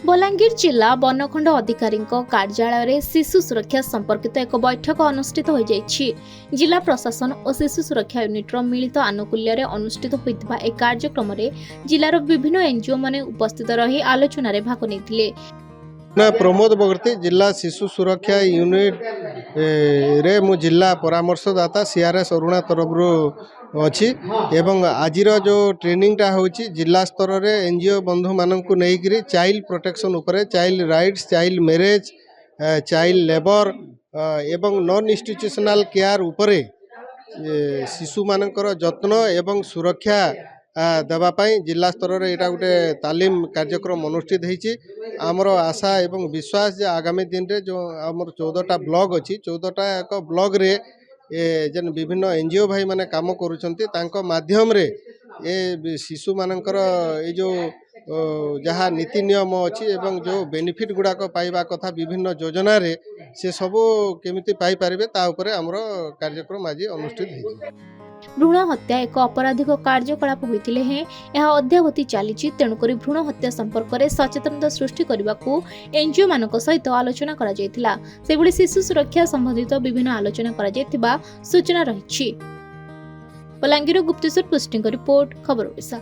बलांगीर जिला बनखंड अधिकारी कार्यालय शिशु सुरक्षा संपर्कित एक बैठक अनुष्ठित हो जाइछि। जिला प्रशासन और शिशु सुरक्षा यूनिट्र मिलित आनुकूल्य अनुष्ठित होइतिबा एक कार्यक्रम रे जिलार विभिन्न एनजीओ माने उपस्थित रही आलोचना रे भाग नेथिले। प्रमोद बगर्ती जिला शिशु सुरक्षा यूनिट रे मु जिला परामर्शदाता सीआरएस अरुणा तरफरु अच्छी एवं आजिर जो ट्रेनिंग टा होची जिला स्तर रे एनजीओ बंधु माननकु नेइकरी चाइल्ड प्रोटेक्शन उपरे, child rights, child marriage, child labour एवं नॉन इंस्टीट्यूशनल केयर उपरे शिशु मानकर जत्न एवं सुरक्षा देवाई जिला स्तर रे एटा गोटे तालीम कार्यक्रम अनुष्ठित होती। आमर आशा एवं विश्वास जे आगामी दिन रे जो आमर 14टा ब्लॉग अच्छी 14टा एक ब्लॉग रे जेन विभिन्न एनजीओ भाई माने काम करुछंती तांको माध्यम रे ए शिशु मानकर ए जो जहाँ नीति नियम अच्छी एवं जो बेनिफिट गुड़ाक पाइबा कथा विभिन्न योजना रे से सब केमिति पाई पारिबे ता उपरे हमरो कार्यक्रम आज अनुष्ठित होई। भ्रूण हत्या एक अपराधिक कार्यकलाप होइतिले हे यह अद्यावधि चली तेणुकरी भ्रूण हत्या संपर्क में सचेतनता सृष्टि करने को एनजीओ मानक सहित आलोचना करा जायतिला। सेबुली शिशु सुरक्षा संबंधित विभिन्न आलोचना करा जायतिबा सूचना रहिछि। बलांगीर गुप्तेश्वर पुष्टिंग रिपोर्ट खबर ओडिशा।